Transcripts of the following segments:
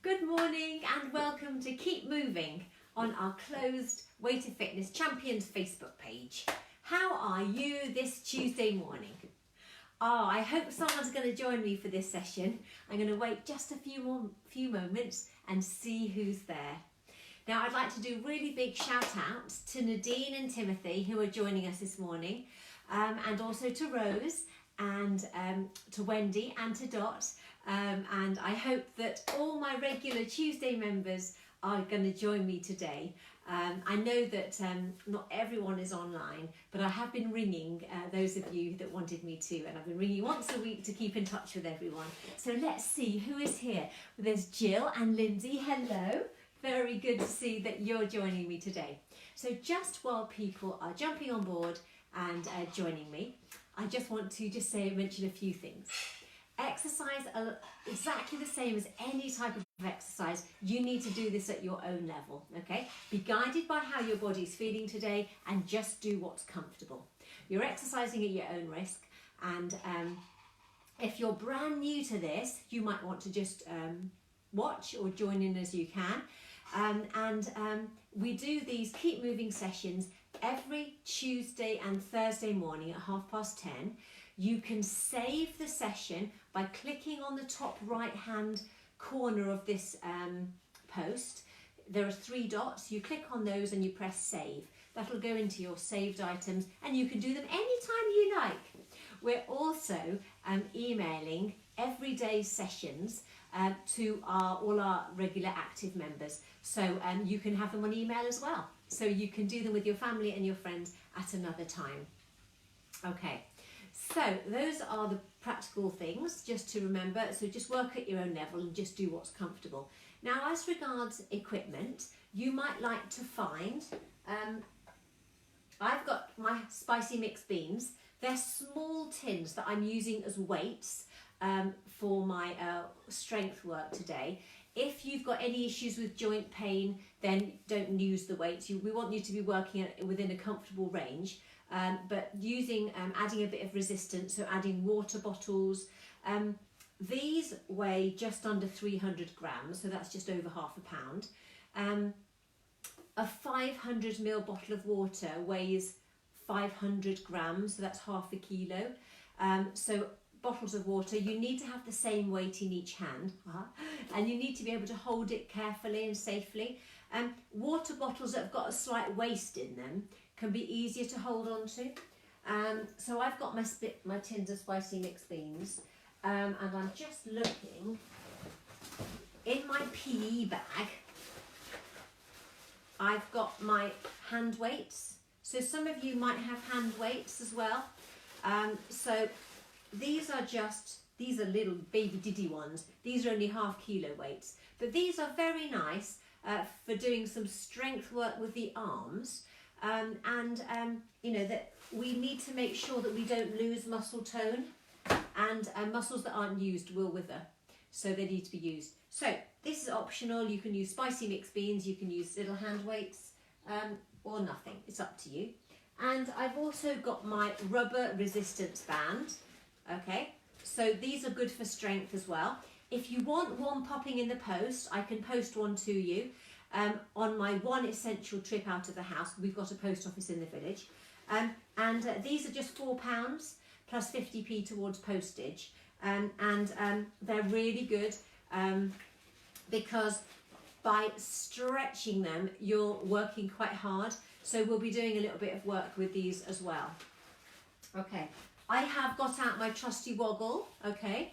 Good morning and welcome to Keep Moving on our closed Weight of Fitness Champions Facebook page. How are you this Tuesday morning? I hope someone's going to join me for this session. I'm going to wait just a few moments and see who's there. Now I'd like to do really big shout outs to Nadine and Timothy who are joining us this morning, and also to Rose and to Wendy and to Dot. And I hope that all my regular Tuesday members are going to join me today. I know that not everyone is online, but I have been ringing those of you that wanted me to, and I've been ringing once a week to keep in touch with everyone. So let's see who is here. There's Jill and Lindsay. Hello. Very good to see that you're joining me today. So just while people are jumping on board and joining me, I just want to mention a few things. Exercise exactly the same as any type of exercise. You need to do this at your own level, okay? Be guided by how your body's feeling today and just do what's comfortable. You're exercising at your own risk, and if you're brand new to this, you might want to just watch or join in as you can. We do these Keep Moving sessions every Tuesday and Thursday morning at 10:30. You can save the session by clicking on the top right hand corner of this post. There are 3 dots. You click on those and you press save. That'll go into your saved items and you can do them anytime you like. We're also emailing everyday sessions to all our regular active members. So you can have them on email as well. So you can do them with your family and your friends at another time. Okay. So those are the practical things just to remember. So just work at your own level and just do what's comfortable. Now as regards equipment, you might like to find, I've got my spicy mixed beans. They're small tins that I'm using as weights for my strength work today. If you've got any issues with joint pain, then don't use the weights. We want you to be working within a comfortable range. But using, adding a bit of resistance, so adding water bottles. These weigh just under 300 grams, so that's just over half a pound. A 500 ml bottle of water weighs 500 grams, so that's half a kilo. So bottles of water, you need to have the same weight in each hand, and you need to be able to hold it carefully and safely. Water bottles that have got a slight waste in them can be easier to hold on to. So I've got my tins of spicy mixed beans, and I'm just looking in my PE bag. I've got my hand weights. So some of you might have hand weights as well. So these are little baby diddy ones. These are only half kilo weights, but these are very nice for doing some strength work with the arms. You know that we need to make sure that we don't lose muscle tone, and muscles that aren't used will wither, so they need to be used. So this is optional. You can use spicy mixed beans, you can use little hand weights, or nothing, it's up to you. And I've also got my rubber resistance band. Okay, so these are good for strength as well. If you want one popping in the post, I can post one to you. On my one essential trip out of the house, we've got a post office in the village, and these are just £4 plus 50p towards postage, and they're really good because by stretching them you're working quite hard, so we'll be doing a little bit of work with these as well. Okay, I have got out my trusty woggle. Okay,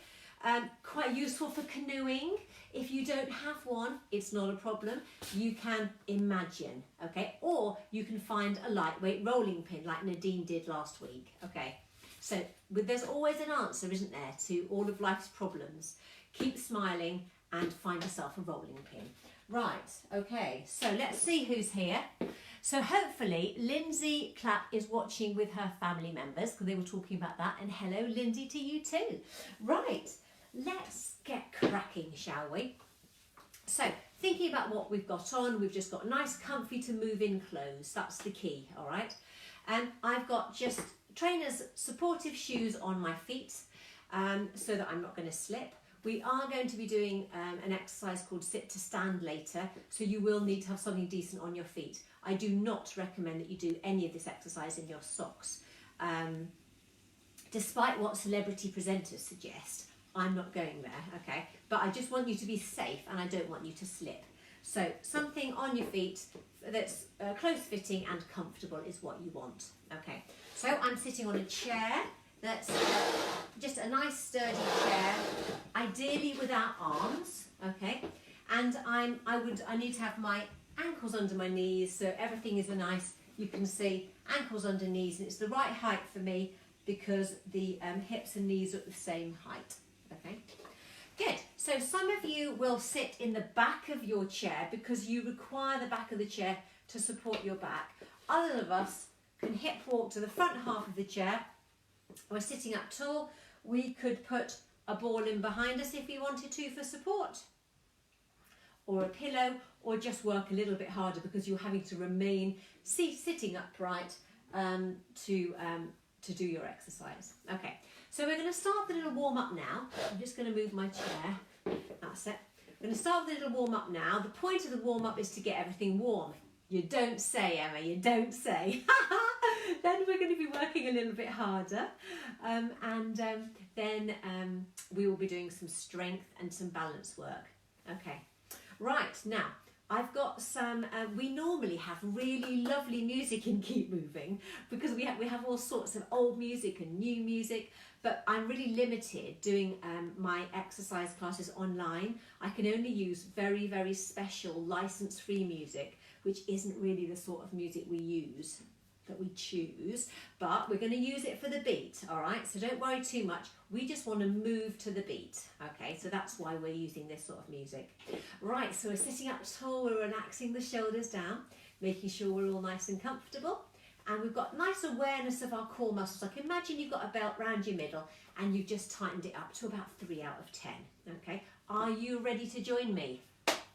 quite useful for canoeing. If you don't have one, it's not a problem. You can imagine, okay? Or you can find a lightweight rolling pin like Nadine did last week, okay? So there's always an answer, isn't there, to all of life's problems. Keep smiling and find yourself a rolling pin. Right, okay, so let's see who's here. So hopefully Lindsay Clapp is watching with her family members, because they were talking about that, and hello Lindsay to you too. Right. Let's get cracking, shall we? So, thinking about what we've got on, we've just got nice, comfy to move in clothes. That's the key, all right? And I've got just trainers' supportive shoes on my feet so that I'm not going to slip. We are going to be doing an exercise called sit to stand later, so you will need to have something decent on your feet. I do not recommend that you do any of this exercise in your socks. Despite what celebrity presenters suggest, I'm not going there, okay? But I just want you to be safe and I don't want you to slip. So something on your feet that's close fitting and comfortable is what you want, okay? So I'm sitting on a chair that's just a nice sturdy chair, ideally without arms, okay? And I need to have my ankles under my knees, so everything is a nice, you can see, ankles under knees, and it's the right height for me because the hips and knees are at the same height, okay? Good, so some of you will sit in the back of your chair because you require the back of the chair to support your back. Other of us can hip walk to the front half of the chair. We're sitting up tall. We could put a ball in behind us if we wanted to for support, or a pillow, or just work a little bit harder because you're having to remain sitting upright to do your exercise. Okay, so we're going to start with a little warm up now. I'm just going to move my chair. That's it. We're going to start with a little warm up now. The point of the warm up is to get everything warm. You don't say, Emma, you don't say. Then we're going to be working a little bit harder, then we will be doing some strength and some balance work. Okay, right, now I've got some, we normally have really lovely music in Keep Moving because we have all sorts of old music and new music, but I'm really limited doing my exercise classes online. I can only use very special license-free music, which isn't really the sort of music we use, that we choose, but we're going to use it for the beat, all right? So don't worry too much. We just want to move to the beat, okay? So that's why we're using this sort of music. Right, so we're sitting up tall, we're relaxing the shoulders down, making sure we're all nice and comfortable, and we've got nice awareness of our core muscles. Like imagine you've got a belt round your middle and you've just tightened it up to about 3 out of 10, okay? Are you ready to join me?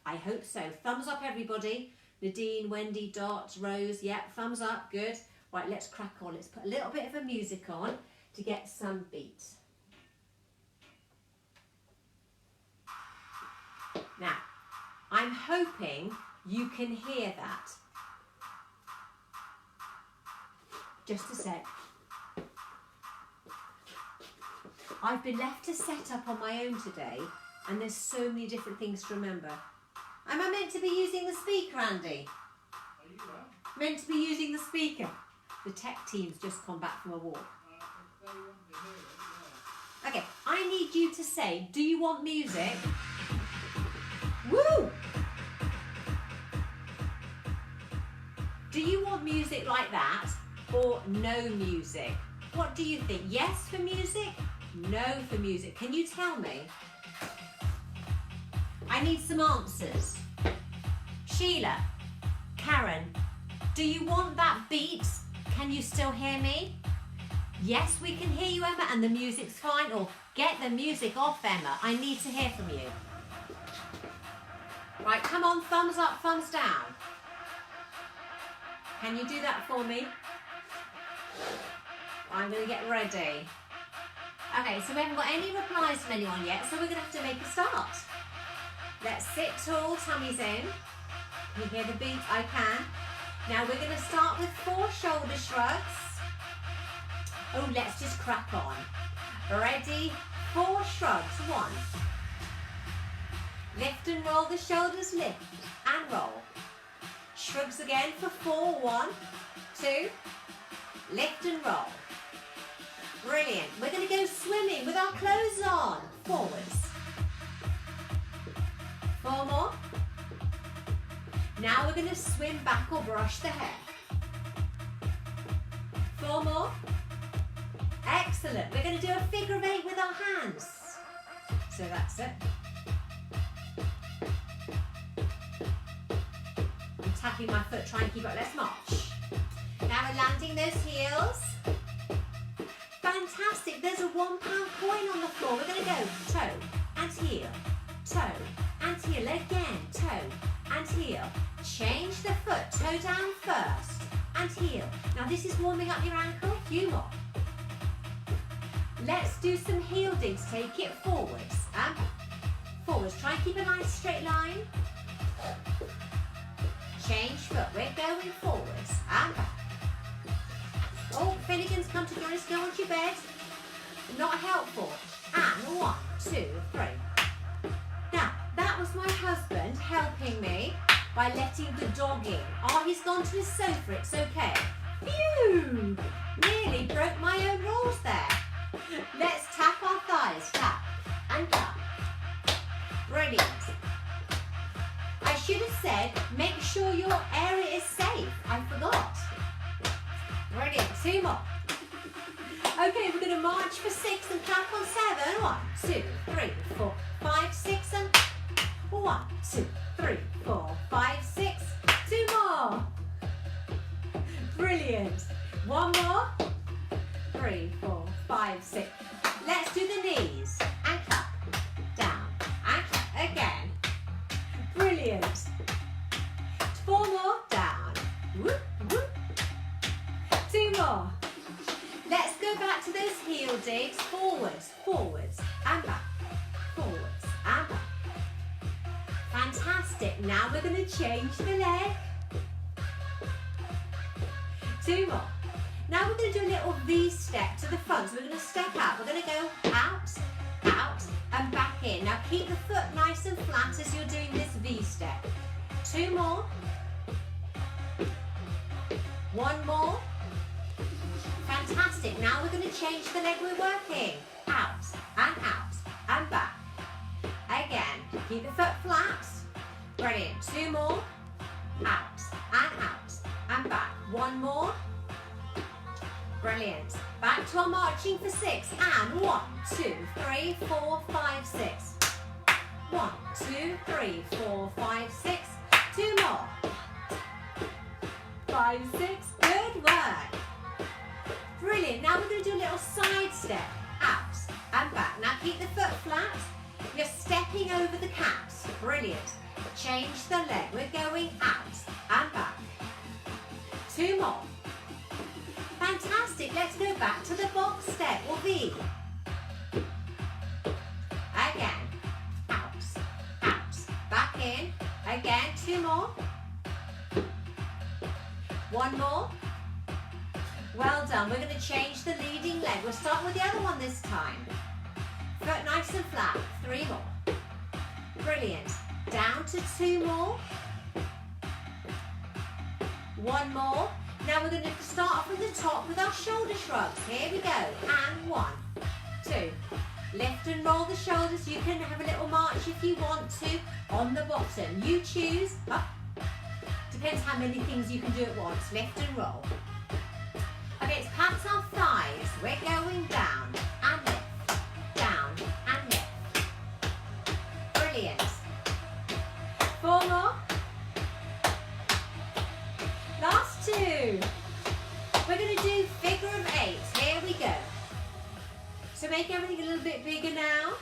I hope so. Thumbs up, everybody. Nadine, Wendy, Dot, Rose, yeah, thumbs up, good. Right, let's crack on. Let's put a little bit of a music on to get some beat. Now, I'm hoping you can hear that. Just a sec. I've been left to set up on my own today, and there's so many different things to remember. Am I meant to be using the speaker, Andy? Are you there? Meant to be using the speaker. The tech team's just come back from a walk. They want to hear it, yeah. Okay, I need you to say, do you want music? Woo! Do you want music like that or no music? What do you think? Yes for music? No for music. Can you tell me? I need some answers. Sheila, Karen, do you want that beat? Can you still hear me? Yes, we can hear you, Emma, and the music's fine. Or get the music off, Emma. I need to hear from you. Right, come on, thumbs up, thumbs down. Can you do that for me? I'm going to get ready. Okay, so we haven't got any replies from anyone yet, so we're going to have to make a start. Let's sit tall, tummies in. Can you hear the beat? I can. Now we're going to start with 4 shoulder shrugs. Oh, let's just crack on. Ready? 4 shrugs. 1. Lift and roll the shoulders, lift and roll. Shrugs again for 4. 1, 2. Lift and roll. Brilliant. We're going to go swimming with our clothes on. Forwards. 4 more. Now we're going to swim back or brush the hair. 4 more. Excellent. We're going to do a figure of 8 with our hands. So that's it. I'm tapping my foot, trying to keep up. Let's march. Now we're landing those heels. Fantastic. There's a £1 coin on the floor. We're going to go toe and heel, toe and heel again, toe and heel. Change the foot, toe down first and heel. Now this is warming up your ankle. Few more. Let's do some heel digs. Take it forwards. forwards. Try and keep a nice straight line. Change foot. We're going forwards and back. Oh, Finnegan's come to join us. Go onto your bed. Not helpful. And 1, 2, 3. Now, that was my husband helping me by letting the dog in. Oh, he's gone to his sofa. It's okay. Phew! Nearly broke my own rules there. Let's tap our thighs. Tap and tap. Brilliant. I should have said, make sure your area is safe. I forgot. Brilliant. 2 more. Okay, we're going to march for 6 and clap on 7. 1, 2, 3, 4, 5, 6 and 1, 2, 3, 4, 5, 6. 2 more. Brilliant. 1 more. 3, 4, 5, 6. Let's do the knees and clap. Down and clap again. Brilliant. 4 more. Down. Whoop, whoop. 2 more. Let's go back to those heel digs. Forwards, forwards and back. Forwards and back. Fantastic. Now we're going to change the leg. 2 more. Now we're going to do a little V step to the front. So we're going to step out. We're going to go out, out and back in. Now keep the foot nice and flat as you're doing this V step. 2 more. 1 more. Fantastic. Now we're going to change the leg we're working. Out and back. Again. Keep the foot flat. Brilliant. 2 more. Out and back. 1 more. Brilliant. Back to our marching for 6. And 1, 2, 3, 4, 5, 6. 1, 2, 3, 4, 5, 6. 2 more. 5, 6. Good work. Brilliant. Now we're going to do a little side step. Out and back. Now keep the foot flat. You're stepping over the caps. Brilliant. Change the leg. We're going out and back. 2 more. Fantastic. Let's go back to the box step or V. Again. Out. Back in. Again. 2 more. 1 more. Well done. We're going to change the leading leg. We'll start with the other one this time. Foot nice and flat. 3 more. Brilliant. Down to 2 more. 1 more. Now we're going to start from the top with our shoulder shrugs. Here we go. And 1, 2. Lift and roll the shoulders. You can have a little march if you want to on the bottom. You choose. Up. Depends how many things you can do at once. Lift and roll. Okay, it's pat our thighs. We're going down and lift. Down and lift. Brilliant. 4 more. Last 2. We're going to do figure of 8. Here we go. So make everything a little bit bigger now.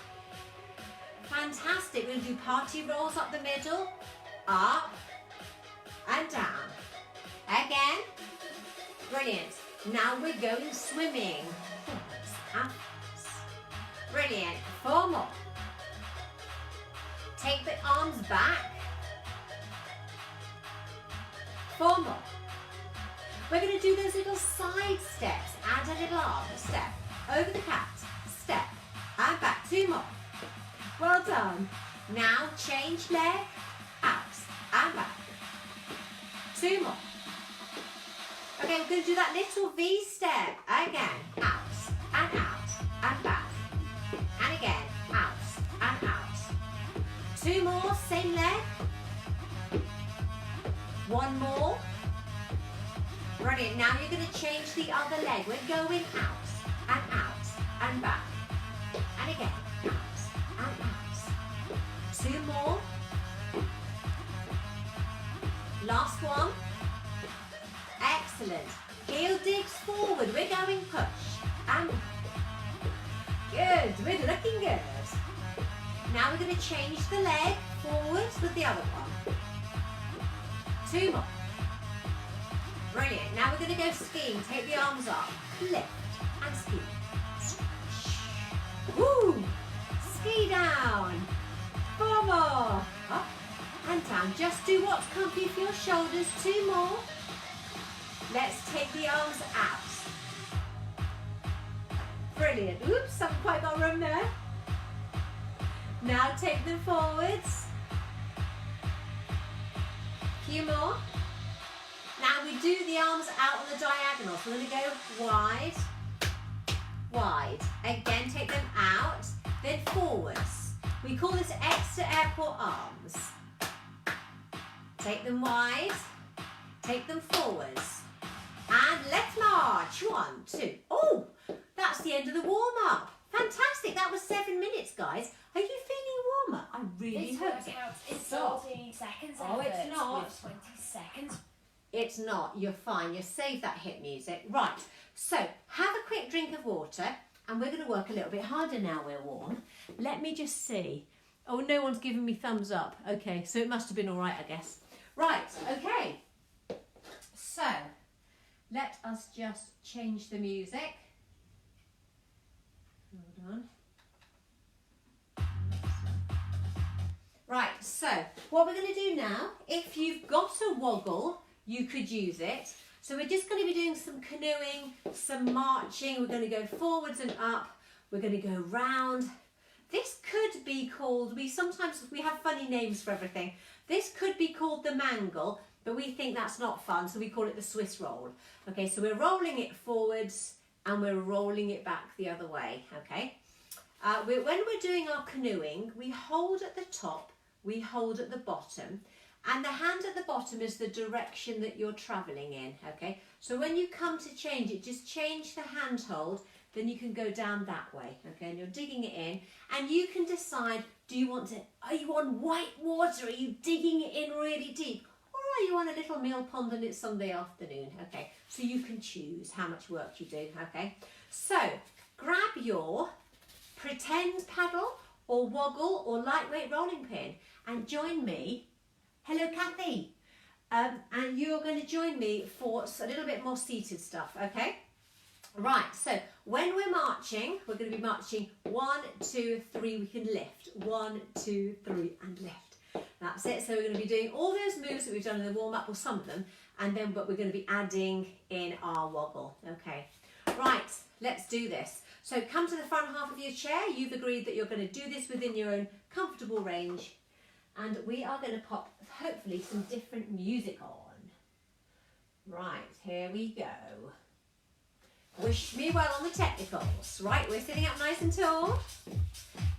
Fantastic. We're going to do party rolls up the middle. Up and down. Again. Brilliant. Now we're going swimming. Brilliant. 4 more. Take the arms back. 4 more. We're going to do those little side steps. Add a little arm step. Over the cat. Step. And back. 2 more. Well done. Now change leg. Out and back. 2 more. Okay, we're going to do that little V step. Again. Out and back. And again. Out and out. 2 more. Same leg. 1 more. Brilliant. Now you're going to change the other leg. We're going out and back. And again. Out and out. 2 more. Last one. Excellent. Heel digs forward. We're going push. And good. We're looking good. Now we're going to change the leg forwards with the other one. 2 more. Brilliant. Now we're going to go skiing. Take the arms up. Lift and ski. Woo! Ski down. 4 more. Up and down. Just do what's comfy for your shoulders. 2 more. Let's take the arms out. Brilliant. Oops, haven't quite got room there. Now take them forwards. Few more. Now we do the arms out on the diagonal. So we're going to go wide, wide. Again, take them out, then forwards. We call this extra airport arms. Take them wide, take them forwards. And let's march. 1, 2. Oh, that's the end of the warm-up. Fantastic. That was 7 minutes, guys. Are you feeling warmer? I really hope so. It's Stop. 14 seconds. Oh, it's not. With 20 seconds. It's not. You're fine. You save that hit music. Right. So have a quick drink of water, and we're going to work a little bit harder now we're warm. Let me just see. Oh, no one's giving me thumbs up. Okay, so it must have been all right, I guess. Right. Okay. So let us just change the music. Hold on. Right, so what we're going to do now, if you've got a woggle, you could use it. So we're just going to be doing some canoeing, some marching. We're going to go forwards and up. We're going to go round. This could be called, we have funny names for everything. This could be called the mangle, but we think that's not fun, so we call it the Swiss roll. Okay, so we're rolling it forwards and we're rolling it back the other way, okay? When we're doing our canoeing, we hold at the top, we hold at the bottom, and the hand at the bottom is the direction that you're travelling in, okay? So when you come to change it, just change the hand hold, then you can go down that way, okay? And you're digging it in, and you can decide, are you on white water? Are you digging it in really deep? Or are you on a little mill pond and it's Sunday afternoon, okay? So you can choose how much work you do, okay? So grab your pretend paddle or woggle or lightweight rolling pin and join me. Hello, Kathy. And you're going to join me for a little bit more seated stuff, okay? Right, so when we're marching, we're going to be marching 1, 2, 3, we can lift. 1, 2, 3, and lift. That's it. So we're going to be doing all those moves that we've done in the warm-up, or some of them, but we're going to be adding in our woggle, okay? Right, let's do this. So come to the front half of your chair. You've agreed that you're going to do this within your own comfortable range. And we are going to pop, hopefully, some different music on. Right, here we go. Wish me well on the technicals. Right, we're sitting up nice and tall.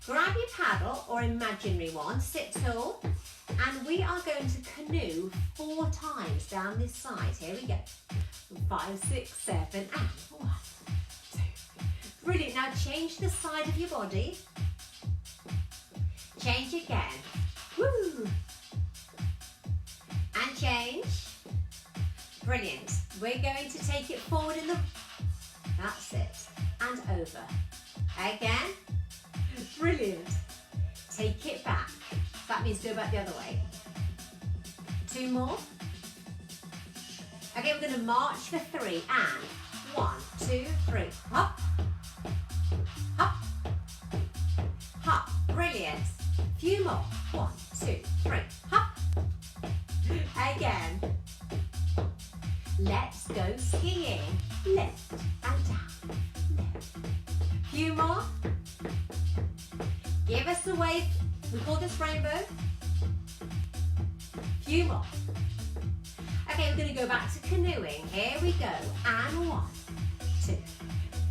Grab your paddle or imaginary one, sit tall. And we are going to canoe 4 times down this side. Here we go. 5, 6, 7, and 1, 2. Brilliant. Now change the side of your body. Change again. Woo! And change. Brilliant. We're going to take it forward in the... That's it. And over. Again. Brilliant. Take it back. That means go back the other way. 2 more. Okay, we're going to march for 3. And 1, 2, 3. Hop. Hop. Hop. Brilliant. Few more. 1, 2, 3. Hop. Again. Let's go skiing. Lift and down. Lift. Few more. Give us a wave. We call this rainbow. Few more. Okay, we're going to go back to canoeing. Here we go. And 1, 2,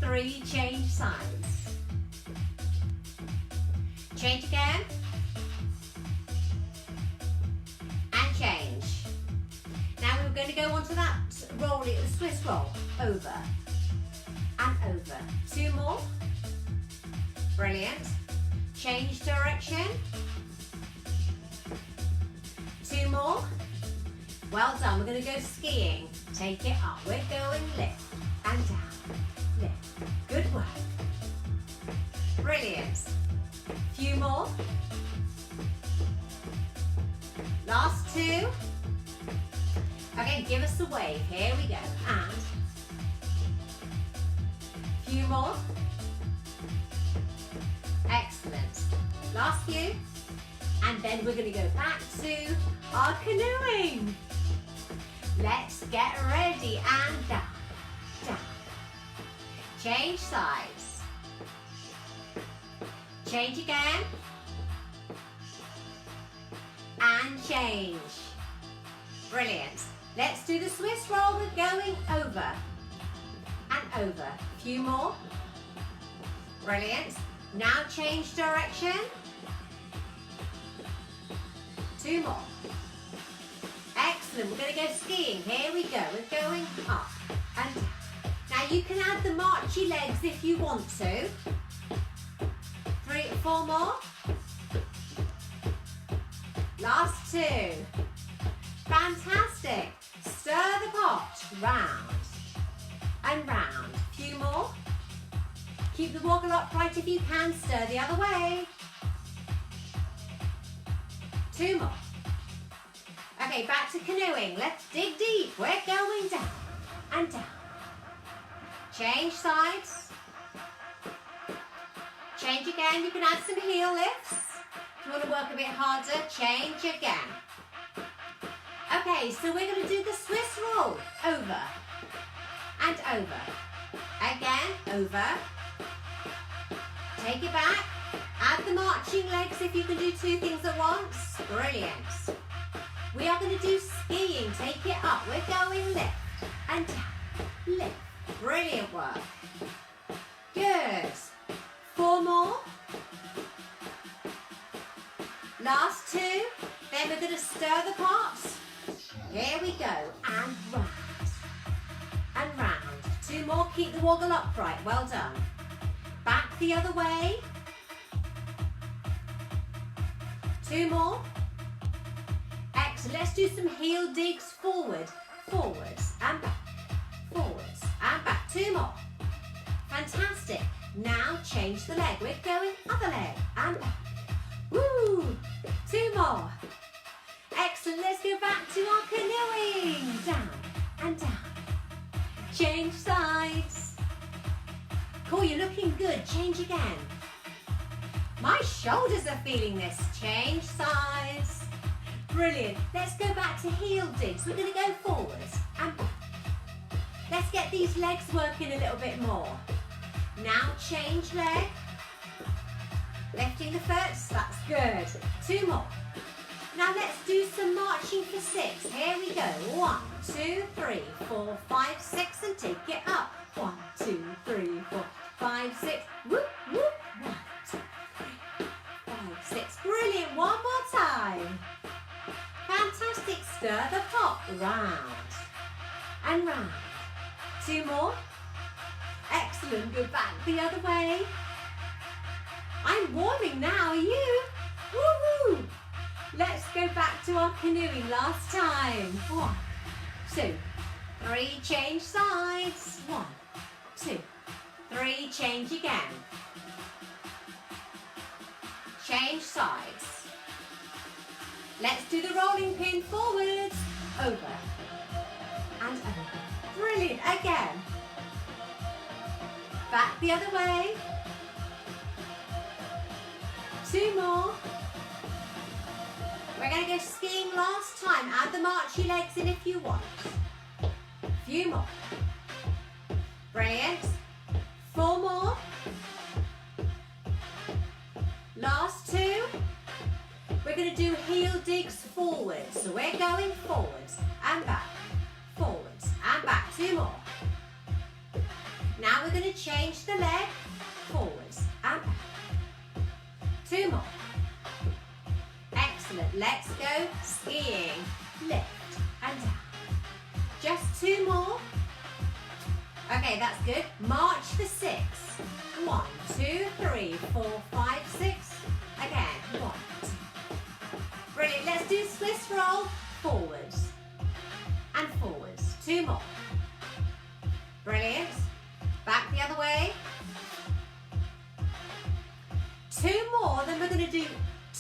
3. Change sides. Change again. And change. Now we're going to go on to that roll, the Swiss roll. Over and over. 2 more. Brilliant. Change direction. 2 more. Well done. We're going to go skiing. Take it up. We're going lift and down. Lift. Good work. Brilliant. Few more. Last 2. Okay, give us a wave. Here we go. And few more. Excellent. Last few. And then we're going to go back to our canoeing. Let's get ready and down, down. Change sides. Change again. And change. Brilliant. Let's do the Swiss roll. We're going over and over. A few more. Brilliant. Now change direction. 2 more. Excellent. We're going to go skiing. Here we go. We're going up and down. Now you can add the marchy legs if you want to. 3, 4 more. Last 2. Fantastic. Stir the pot round and round. Few more. Keep the woggle upright if you can. Stir the other way. 2 more. Okay, back to canoeing. Let's dig deep. We're going down and down. Change sides. Change again. You can add some heel lifts. If you want to work a bit harder, change again. Okay, so we're going to do the Swiss roll. Over and over. Again, over. Take it back. Add the marching legs if you can do 2 things at once. Brilliant. We are going to do skiing. Take it up. We're going lift and down. Lift. Brilliant work. Good. 4 more. Last 2. Then we're going to stir the pot. Here we go. And round. And round. 2 more. Keep the woggle upright. Well done. Back the other way. 2 more. Excellent. Let's do some heel digs forward. Forwards and back. Forwards and back. 2 more. Fantastic. Now change the leg. We're going other leg and back. Woo! 2 more. Excellent. Let's go back to our canoeing. Down and down. Change sides. Cool, you're looking good. Change again. My shoulders are feeling this. Change sides. Brilliant. Let's go back to heel digs. We're going to go forwards and back. Let's get these legs working a little bit more. Now change leg. Lifting the foot. That's good. 2 more. Now let's do some marching for 6. Here we go. 1, 2, 3, 4, 5, 6 and take it up. 1, 2, 3, 4, 5, 6. Whoop, whoop. 1, 2, 3, 4, 5, 6. Brilliant. One more time. Fantastic. Stir the pot. Round and round. 2 more. Excellent. Go back the other way. I'm warming now. Are you? Woohoo! Let's go back to our canoeing last time. 1, 2, 3. Change sides. 1, 2, 3. Change again. Change sides. Let's do the rolling pin forwards. Over and over. Brilliant. Again. Back the other way. 2 more. We're going to go skiing last time. Add the marchy legs in if you want. Few more. Brilliant. 4 more. Last 2. We're going to do heel digs forwards. So we're going forwards and back. Forwards and back. 2 more. Now we're going to change the leg. Forwards and back. 2 more. Excellent. Let's go skiing. Lift and down. Just 2 more. Okay, that's good. March for 6. 1, 2, 3, 4, 5, 6. Again. 1, 2. Brilliant. Let's do Swiss roll. Forwards and forwards. 2 more. Brilliant. Back the other way. 2 more, then we're going to do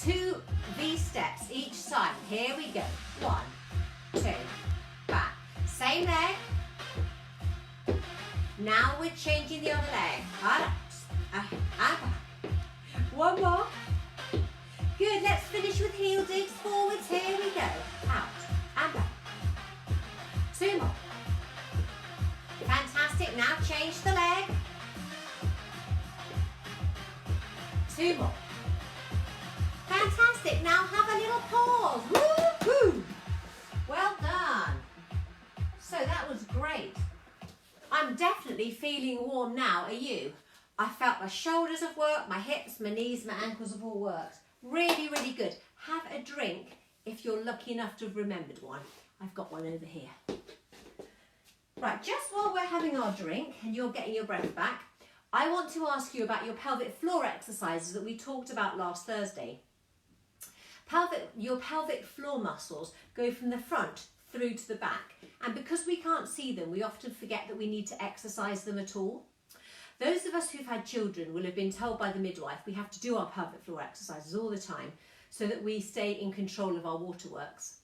2 V-steps each side. Here we go. 1, 2, back. Same leg. Now we're changing the other leg. And back. 1 more. Good, let's finish with heel digs forwards. Here we go. Out and back. 2 more. Fantastic. Now change the leg. 2 more. Fantastic. Now have a little pause. Woo-hoo. Well done. So that was great. I'm definitely feeling warm now. Are you? I felt my shoulders have worked, my hips, my knees, my ankles have all worked. Really, really good. Have a drink if you're lucky enough to have remembered one. I've got one over here. Right, just while we're having our drink and you're getting your breath back, I want to ask you about your pelvic floor exercises that we talked about last Thursday. Your pelvic floor muscles go from the front through to the back, and because we can't see them, we often forget that we need to exercise them at all. Those of us who've had children will have been told by the midwife we have to do our pelvic floor exercises all the time so that we stay in control of our waterworks.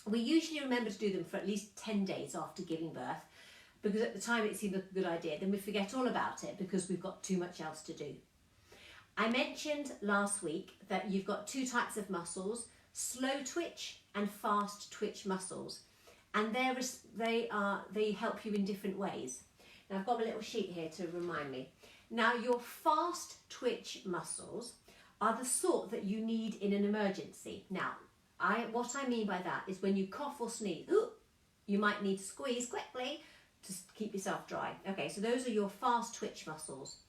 We usually remember to do them for at least 10 days after giving birth, because at the time it seemed like a good idea. Then we forget all about it because we've got too much else to do. I mentioned last week that you've got 2 types of muscles, slow twitch and fast twitch muscles, and they help you in different ways. Now I've got my little sheet here to remind me. Now your fast twitch muscles are the sort that you need in an emergency. Now what I mean by that is when you cough or sneeze, you might need to squeeze quickly to keep yourself dry. Okay, so those are your fast twitch muscles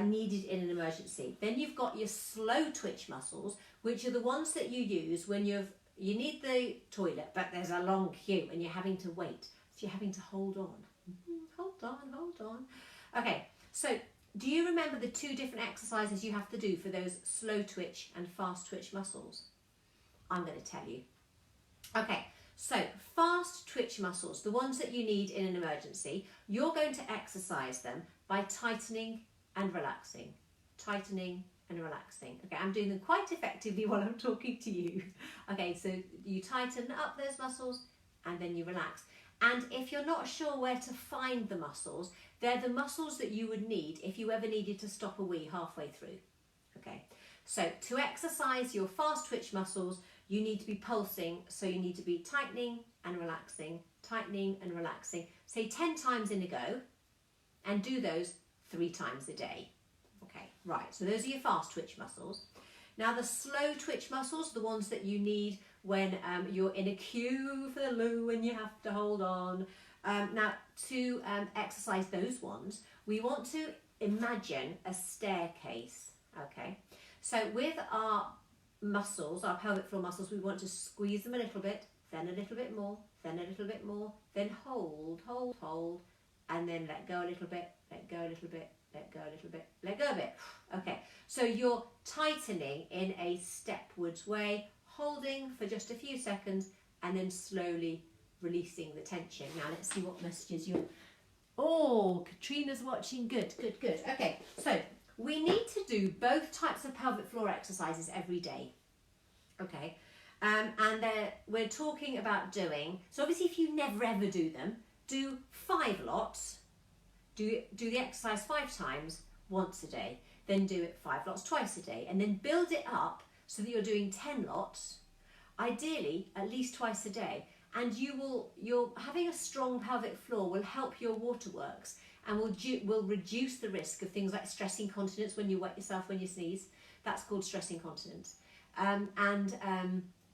needed in an emergency. Then you've got your slow twitch muscles, which are the ones that you use when you need the toilet, but there's a long queue and you're having to wait. So you're having to hold on. Hold on. Okay, so do you remember the 2 different exercises you have to do for those slow twitch and fast twitch muscles? I'm going to tell you. Okay, so fast twitch muscles, the ones that you need in an emergency, you're going to exercise them by tightening and relaxing. Tightening and relaxing. Okay, I'm doing them quite effectively while I'm talking to you. Okay, so you tighten up those muscles and then you relax. And if you're not sure where to find the muscles, they're the muscles that you would need if you ever needed to stop a wee halfway through. Okay, so to exercise your fast twitch muscles, you need to be pulsing, so you need to be tightening and relaxing, say 10 times in a go, and do those 3 times a day. Okay, right, so those are your fast twitch muscles. Now the slow twitch muscles, the ones that you need when you're in a queue for the loo and you have to hold on. Now to exercise those ones, we want to imagine a staircase, okay? So with our muscles, our pelvic floor muscles, we want to squeeze them a little bit, then a little bit more, then a little bit more, then hold, and then let go a little bit, let go a little bit, let go a little bit, let go a bit. Okay, so you're tightening in a stepwards way, holding for just a few seconds, and then slowly releasing the tension. Now let's see what messages you're... Oh, Katrina's watching. Good. Okay, so we need to do both types of pelvic floor exercises every day. Okay, and we're talking about doing... So obviously if you never ever do them, do 5 lots. Do the exercise 5 times once a day, then do it 5 lots twice a day, and then build it up so that you're doing 10 lots, ideally at least twice a day. And you're having a strong pelvic floor will help your waterworks and will reduce the risk of things like stress incontinence when you wet yourself when you sneeze. That's called stress incontinence.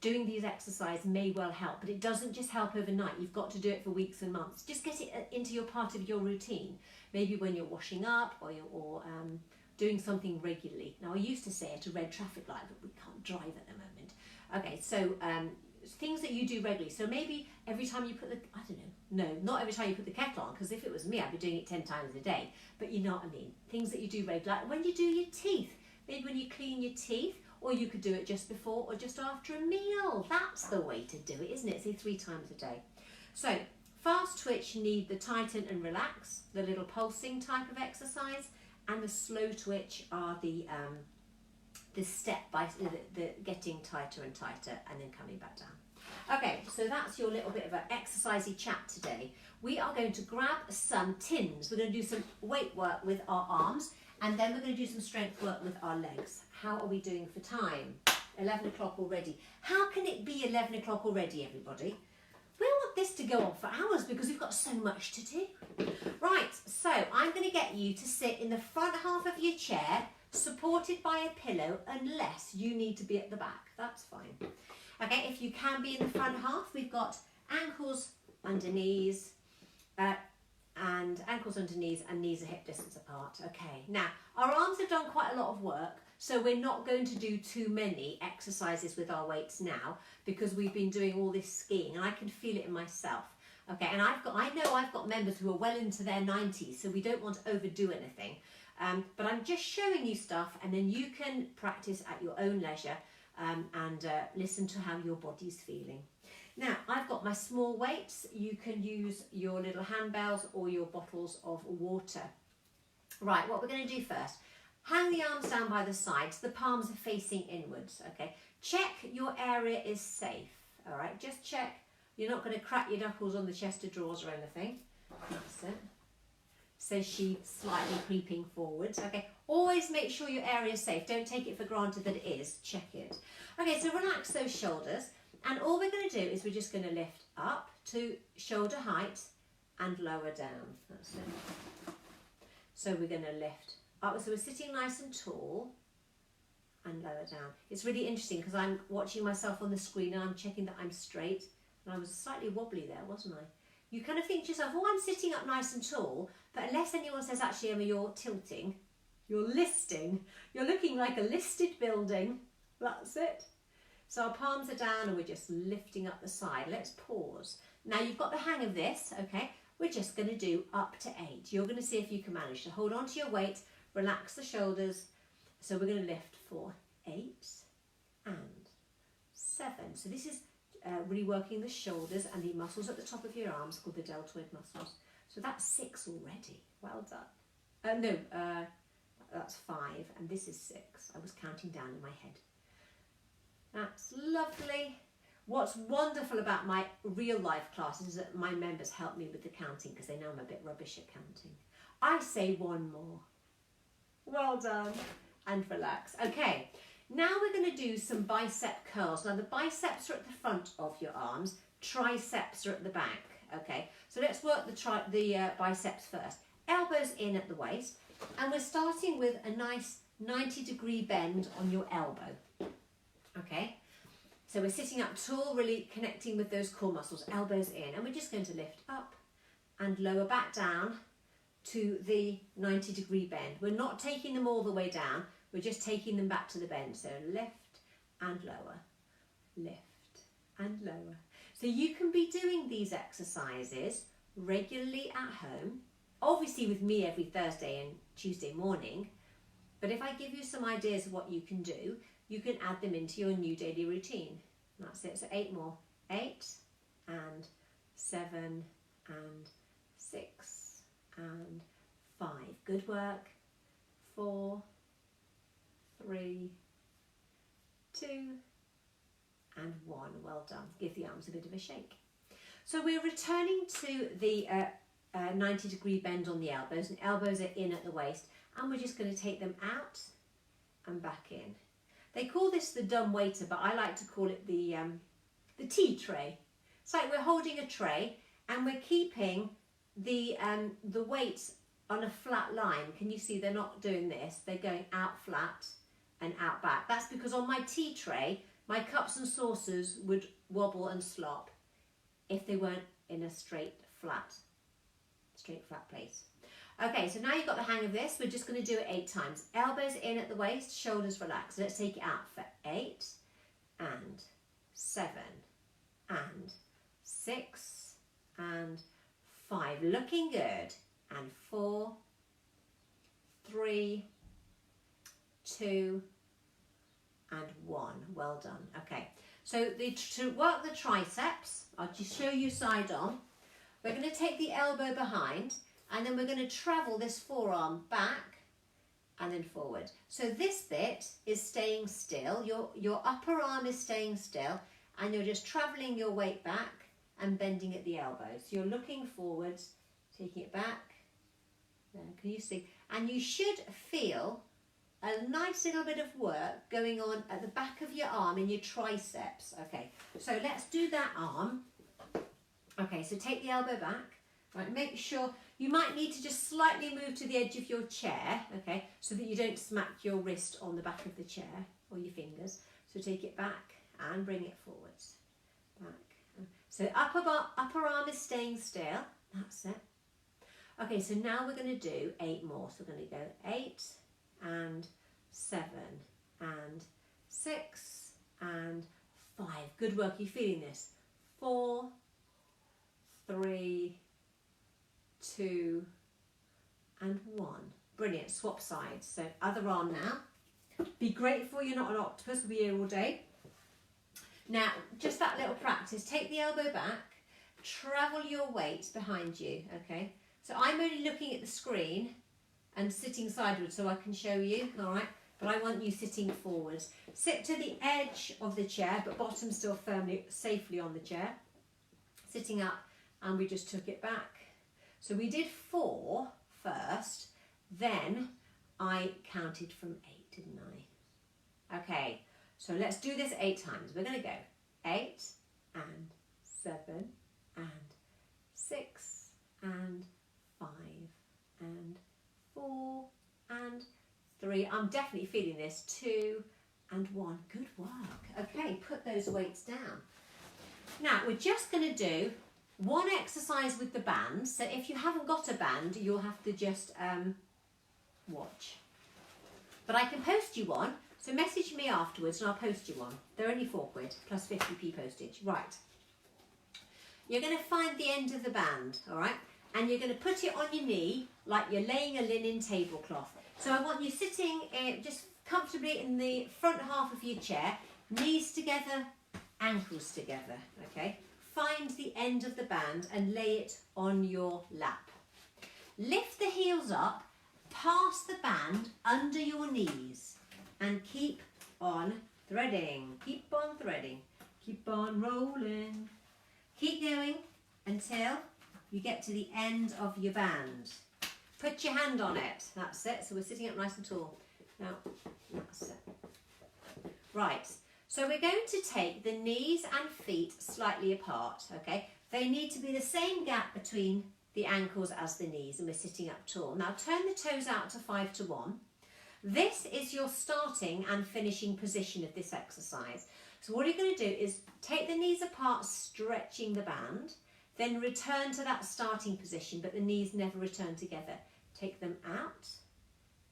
Doing these exercises may well help, but it doesn't just help overnight. You've got to do it for weeks and months. Just get it into your part of your routine. Maybe when you're washing up or doing something regularly. Now I used to say at a red traffic light, but we can't drive at the moment. Okay, so things that you do regularly. So maybe every time you put the, not every time you put the kettle on, because if it was me, I'd be doing it 10 times a day. But you know what I mean. Things that you do regularly. Like when you do your teeth, maybe when you clean your teeth, or you could do it just before or just after a meal. That's the way to do it, isn't it? Say 3 times a day. So fast twitch need the tighten and relax, the little pulsing type of exercise, and the slow twitch are the step by the getting tighter and tighter and then coming back down. Okay, so that's your little bit of an exercisey chat today. We are going to grab some tins. We're going to do some weight work with our arms, and then we're going to do some strength work with our legs. How are we doing for time? 11 o'clock already. How can it be 11 o'clock already, everybody? We want this to go on for hours because we've got so much to do. Right, so I'm going to get you to sit in the front half of your chair, supported by a pillow, unless you need to be at the back. That's fine. Okay, if you can be in the front half, we've got ankles under knees, and ankles under knees and knees are hip distance apart. Okay, now our arms have done quite a lot of work, so we're not going to do too many exercises with our weights now because we've been doing all this skiing and I can feel it in myself. Okay, and I know I've got members who are well into their 90s, so we don't want to overdo anything. But I'm just showing you stuff, and then you can practice at your own leisure and listen to how your body's feeling. Now, I've got my small weights. You can use your little handbells or your bottles of water. Right, what we're going to do first, hang the arms down by the sides. The palms are facing inwards, okay? Check your area is safe, all right? Just check. You're not going to crack your knuckles on the chest of drawers or anything. That's it. Says she, slightly creeping forwards. Okay, always make sure your area is safe. Don't take it for granted that it is. Check it. Okay, so relax those shoulders. And all we're going to do is we're just going to lift up to shoulder height and lower down. That's it. So we're going to lift up. So we're sitting nice and tall and lower down. It's really interesting because I'm watching myself on the screen and I'm checking that I'm straight. And I was slightly wobbly there, wasn't I? You kind of think to yourself, oh, I'm sitting up nice and tall, but unless anyone says, actually, Emma, you're tilting, you're listing, you're looking like a listed building. That's it. So our palms are down and we're just lifting up the side. Let's pause. Now you've got the hang of this, okay? We're just going to do up to 8. You're going to see if you can manage to hold on to your weight, relax the shoulders. So we're going to lift for 8 and 7. So this is really working the shoulders and the muscles at the top of your arms called the deltoid muscles. So that's 6 already. Well done. That's 5 and this is 6. I was counting down in my head. That's lovely. What's wonderful about my real life classes is that my members help me with the counting because they know I'm a bit rubbish at counting. I say 1 more. Well done. And relax. Okay. Now we're going to do some bicep curls. Now the biceps are at the front of your arms, triceps are at the back. Okay, so let's work the biceps first. Elbows in at the waist, and we're starting with a nice 90-degree bend on your elbow. Okay, so we're sitting up tall, really connecting with those core muscles, elbows in, and we're just going to lift up and lower back down to the 90-degree bend. We're not taking them all the way down. We're just taking them back to the bend. So lift and lower, lift and lower. So you can be doing these exercises regularly at home, obviously with me every Thursday and Tuesday morning. But if I give you some ideas of what you can do, you can add them into your new daily routine. That's it. So 8 more. 8 and 7 and 6 and 5. Good work. 4, 3, 2 and 1. Well done. Give the arms a bit of a shake. So we're returning to the 90-degree bend on the elbows, and elbows are in at the waist, and we're just going to take them out and back in. They call this the dumb waiter, but I like to call it the tea tray. It's like we're holding a tray and we're keeping the weights on a flat line. Can you see they're not doing this? They're going out flat and out back. That's because on my tea tray, my cups and saucers would wobble and slop if they weren't in a straight flat place. Okay, so now you've got the hang of this. We're just going to do it 8 times. Elbows in at the waist, shoulders relaxed. Let's take it out for 8 and 7 and 6 and 5. Looking good. And 4, 3, 2 and 1. Well done. Okay, so to work the triceps, I'll just show you side on. We're going to take the elbow behind, and then we're going to travel this forearm back and then forward. So this bit is staying still. Your upper arm is staying still, and you're just traveling your weight back and bending at the elbows. So you're looking forwards, taking it back. There, can you see? And you should feel a nice little bit of work going on at the back of your arm in your triceps. Okay, so let's do that arm. Okay, so take the elbow back. Right, make sure you might need to just slightly move to the edge of your chair, okay, so that you don't smack your wrist on the back of the chair or your fingers. So take it back and bring it forwards. Back. So upper arm is staying still. That's it. Okay, so now we're going to do 8 more. So we're going to go 8 and 7 and 6 and 5. Good work. You're feeling this. 4, 3, 2 and 1. Brilliant. Swap sides. So other arm now. Be grateful you're not an octopus. We'll be here all day. Now, just that little practice. Take the elbow back. Travel your weight behind you. Okay. So I'm only looking at the screen and sitting sideways so I can show you. All right. But I want you sitting forwards. Sit to the edge of the chair, but bottom still firmly, safely on the chair. Sitting up, and we just took it back. So we did 4 first, then I counted from 8, didn't I? Okay, so let's do this 8 times. We're going to go 8 and 7 and 6 and 5 and 4 and 3. I'm definitely feeling this. 2 and 1. Good work. Okay, put those weights down. Now we're just going to do one exercise with the band. So if you haven't got a band, you'll have to just watch. But I can post you one. So message me afterwards and I'll post you one. They're only £4 plus 50p postage. Right. You're going to find the end of the band, all right? And you're going to put it on your knee like you're laying a linen tablecloth. So I want you sitting just comfortably in the front half of your chair, knees together, ankles together, okay? Find the end of the band and lay it on your lap. Lift the heels up, pass the band under your knees and keep on threading. Keep on threading. Keep on rolling. Keep going until you get to the end of your band. Put your hand on it. That's it. So we're sitting up nice and tall. Now, that's it. Right. So we're going to take the knees and feet slightly apart, okay? They need to be the same gap between the ankles as the knees, and we're sitting up tall. Now turn the toes out to 5 to 1. This is your starting and finishing position of this exercise. So what you're going to do is take the knees apart, stretching the band, then return to that starting position, but the knees never return together. Take them out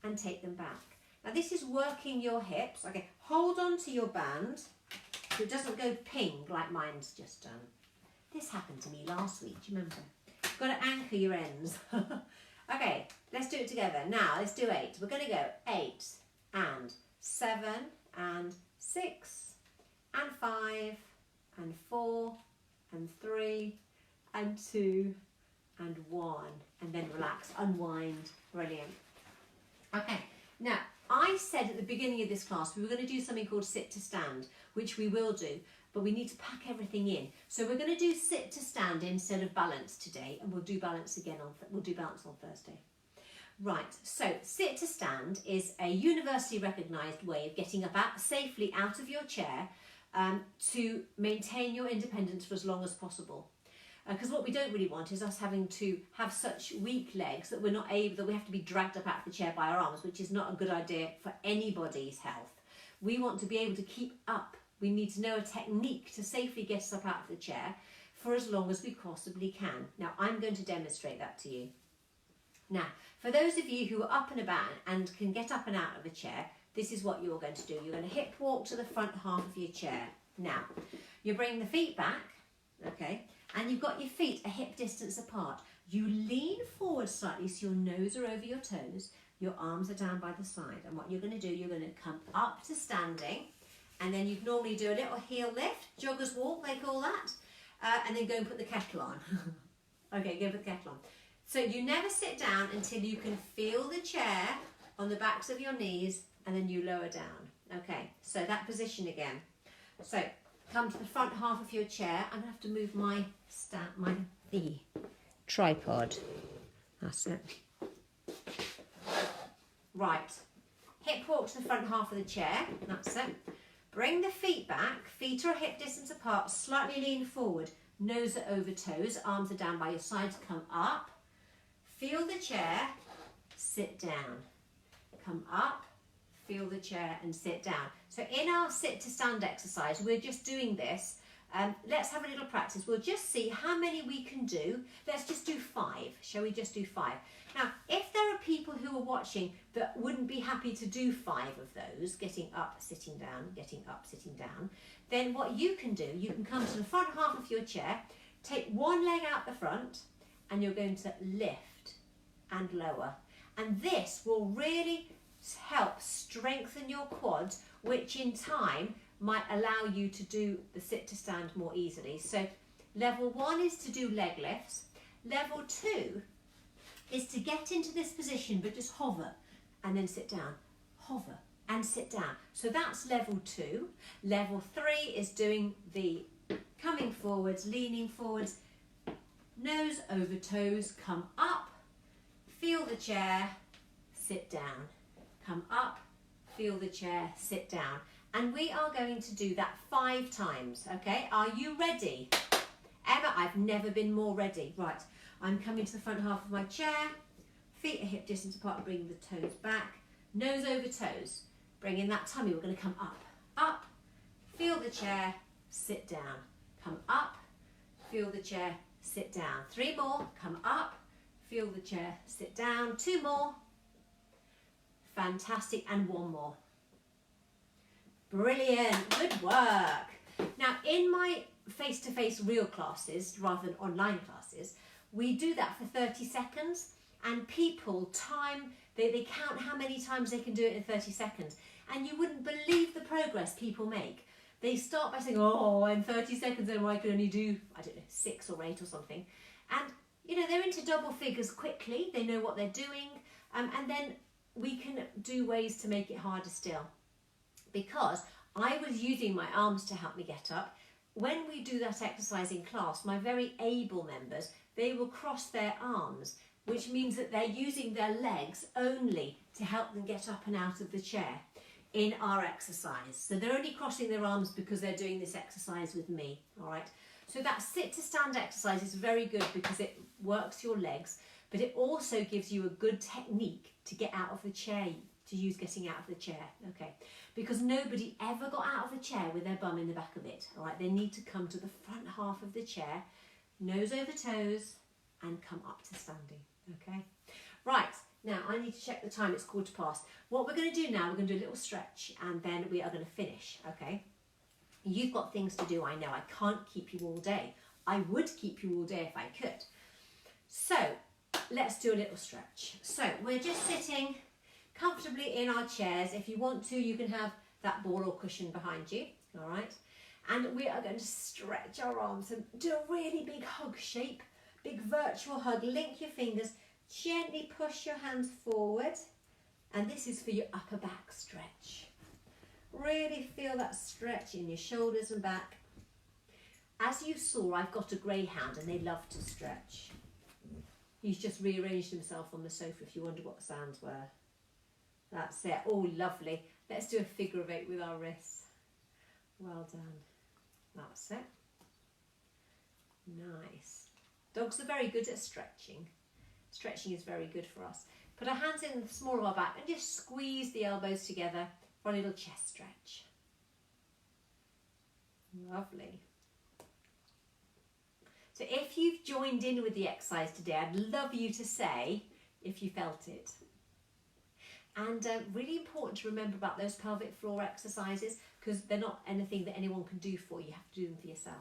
and take them back. Now this is working your hips. Okay, hold on to your band so it doesn't go ping like mine's just done. This happened to me last week, do you remember? You've got to anchor your ends. Okay, let's do it together. Now let's do 8. We're going to go 8 and 7 and 6 and 5 and 4 and 3 and 2 and 1. And then relax, unwind. Brilliant. Okay, now I said at the beginning of this class we were going to do something called sit to stand, which we will do, but we need to pack everything in. So we're going to do sit to stand instead of balance today, and we'll do balance again we'll do balance on Thursday. Right, so sit to stand is a universally recognised way of getting up safely out of your chair to maintain your independence for as long as possible. Because what we don't really want is us having to have such weak legs that we're not able, that we have to be dragged up out of the chair by our arms, which is not a good idea for anybody's health. We want to be able to keep up. We need to know a technique to safely get us up out of the chair for as long as we possibly can. Now, I'm going to demonstrate that to you. Now, for those of you who are up and about and can get up and out of a chair, this is what you're going to do. You're going to hip walk to the front half of your chair. Now, you bring the feet back, okay? And you've got your feet a hip distance apart. You lean forward slightly so your nose are over your toes, your arms are down by the side. And what you're going to do, you're going to come up to standing, and then you'd normally do a little heel lift, jogger's walk they call that, and then go and put the kettle on. Okay, go put the kettle on. So you never sit down until you can feel the chair on the backs of your knees, and then you lower down. Okay, so that position again. So come to the front half of your chair. I'm going to have to move the tripod. That's it. Right. Hip walk to the front half of the chair. That's it. Bring the feet back. Feet are hip distance apart. Slightly lean forward. Nose are over toes. Arms are down by your sides. Come up. Feel the chair. Sit down. Come up. Feel the chair and sit down. So in our sit to stand exercise, we're just doing this. Let's have a little practice. We'll just see how many we can do. Let's just do 5. Shall we just do 5? Now, if there are people who are watching that wouldn't be happy to do 5 of those, getting up, sitting down, getting up, sitting down, then what you can do, you can come to the front half of your chair, take one leg out the front, and you're going to lift and lower. And this will really help strengthen your quads, which in time might allow you to do the sit to stand more easily. So level 1 is to do leg lifts. Level 2 is to get into this position but just hover and then sit down, hover and sit down. So that's level 2. Level 3 is doing the coming forwards, leaning forwards, nose over toes, come up, feel the chair, sit down, come up, feel the chair, sit down. And we are going to do that 5 times, okay? Are you ready? Emma, I've never been more ready. Right, I'm coming to the front half of my chair. Feet are hip distance apart, bring the toes back. Nose over toes. Bring in that tummy, we're gonna come up. Up, feel the chair, sit down. Come up, feel the chair, sit down. 3 more, come up, feel the chair, sit down. 2 more. Fantastic, and 1 more. Brilliant, good work. Now in my face-to-face real classes, rather than online classes, we do that for 30 seconds and people time, they count how many times they can do it in 30 seconds. And you wouldn't believe the progress people make. They start by saying, oh, in 30 seconds I can only do, I don't know, 6 or 8 or something. And, you know, they're into double figures quickly. They know what they're doing. And then we can do ways to make it harder still. Because I was using my arms to help me get up. When we do that exercise in class, my very able members, they will cross their arms, which means that they're using their legs only to help them get up and out of the chair in our exercise. So they're only crossing their arms because they're doing this exercise with me, all right? So that sit to stand exercise is very good because it works your legs, but it also gives you a good technique to get out of the chair, to use getting out of the chair, okay? Because nobody ever got out of the chair with their bum in the back of it, all right? They need to come to the front half of the chair, nose over toes, and come up to standing, okay? Right, now I need to check the time, it's 15:15. What we're gonna do now, we're gonna do a little stretch, and then we are gonna finish, okay? You've got things to do, I know, I can't keep you all day. I would keep you all day if I could. So, let's do a little stretch. So, we're just sitting comfortably in our chairs. If you want to, you can have that ball or cushion behind you, all right? And we are going to stretch our arms and do a really big hug shape, big virtual hug. Link your fingers, gently push your hands forward, and this is for your upper back stretch. Really feel that stretch in your shoulders and back. As you saw, I've got a greyhound and they love to stretch. He's just rearranged himself on the sofa if you wonder what the sounds were. That's it. Oh, lovely. Let's do a figure of 8 with our wrists. Well done. That's it. Nice. Dogs are very good at stretching. Stretching is very good for us. Put our hands in the small of our back and just squeeze the elbows together for a little chest stretch. Lovely. So if you've joined in with the exercise today, I'd love you to say if you felt it. And really important to remember about those pelvic floor exercises because they're not anything that anyone can do for you. You have to do them for yourself.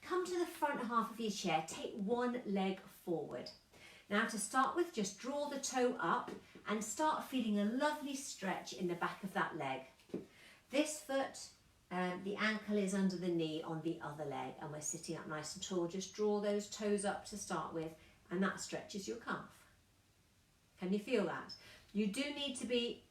Come to the front half of your chair, take one leg forward. Now to start with, just draw the toe up and start feeling a lovely stretch in the back of that leg. This foot, the ankle is under the knee on the other leg and we're sitting up nice and tall. Just draw those toes up to start with and that stretches your calf. Can you feel that? You do need to be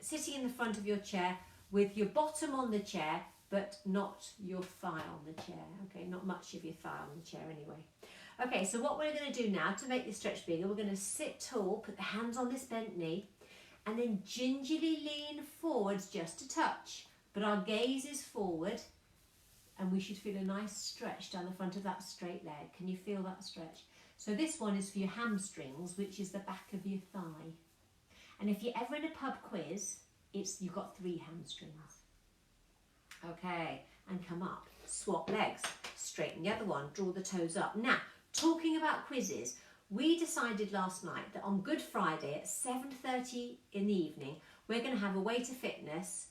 sitting in the front of your chair with your bottom on the chair, but not your thigh on the chair. Okay, not much of your thigh on the chair anyway. Okay, so what we're going to do now to make this stretch bigger, we're going to sit tall, put the hands on this bent knee, and then gingerly lean forwards just a touch, but our gaze is forward, and we should feel a nice stretch down the front of that straight leg. Can you feel that stretch? So this one is for your hamstrings, which is the back of your thigh. And if you're ever in a pub quiz, you've got 3 hamstrings. Okay, and come up, swap legs, straighten the other one, draw the toes up. Now, talking about quizzes, we decided last night that on Good Friday at 7:30 in the evening, we're going to have a Way to Fitness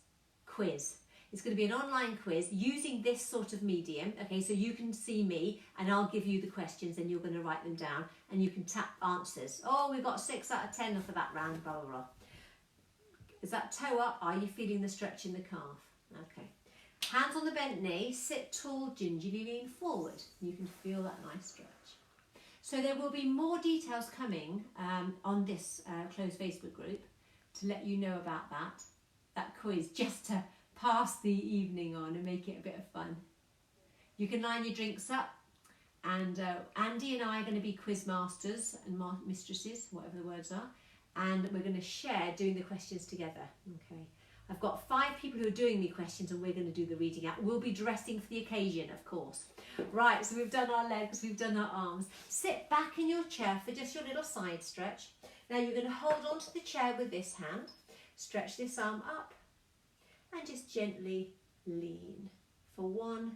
quiz. It's going to be an online quiz using this sort of medium. Okay, so you can see me and I'll give you the questions and you're going to write them down and you can tap answers. Oh, we got 6 out of 10 for that round, blah, blah, blah. Is that toe up? Are you feeling the stretch in the calf? Okay. Hands on the bent knee, sit tall, gingerly lean forward. You can feel that nice stretch. So there will be more details coming on this closed Facebook group to let you know about that quiz, just to pass the evening on and make it a bit of fun. You can line your drinks up, and Andy and I are going to be quiz masters and mistresses, whatever the words are, and we're going to share doing the questions together. Okay. I've got 5 people who are doing me questions and we're going to do the reading out. We'll be dressing for the occasion, of course. Right, so we've done our legs, we've done our arms. Sit back in your chair for just your little side stretch. Now you're going to hold onto the chair with this hand, stretch this arm up, and just gently lean for 1,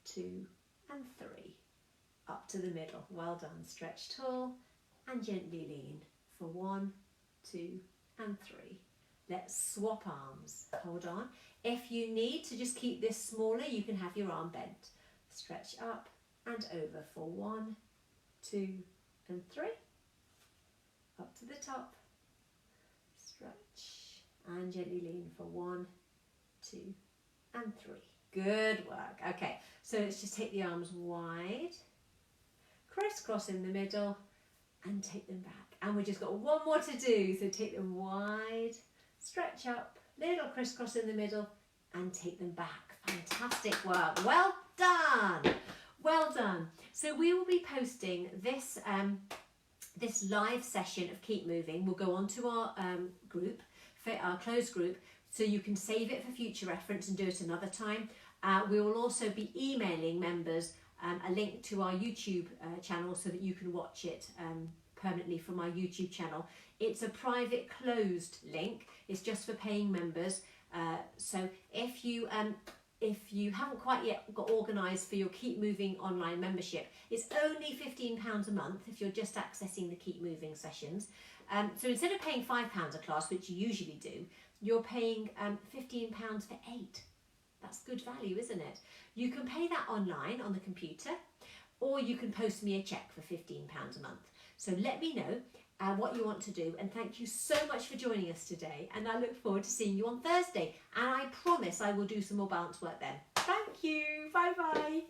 2, and 3. Up to the middle. Well done. Stretch tall and gently lean for 1, 2, and 3. Let's swap arms. Hold on. If you need to just keep this smaller, you can have your arm bent. Stretch up and over for 1, 2, and 3. Up to the top. Stretch and gently lean for 1, 2, and 3. Good work. Okay, so let's just take the arms wide, crisscross in the middle, and take them back. And we've just got one more to do. So take them wide, stretch up, little crisscross in the middle, and take them back. Fantastic work. Well done. Well done. So we will be posting this this live session of Keep Moving. We'll go onto our group, our closed group, so you can save it for future reference and do it another time. We will also be emailing members a link to our YouTube channel so that you can watch it permanently from our YouTube channel. It's a private closed link. It's just for paying members. So if you haven't quite yet got organised for your Keep Moving online membership, it's only £15 a month if you're just accessing the Keep Moving sessions. So instead of paying £5 a class, which you usually do, you're paying £15 for 8. That's good value, isn't it? You can pay that online on the computer, or you can post me a cheque for £15 a month. So let me know what you want to do, and thank you so much for joining us today, and I look forward to seeing you on Thursday, and I promise I will do some more balance work then. Thank you. Bye bye.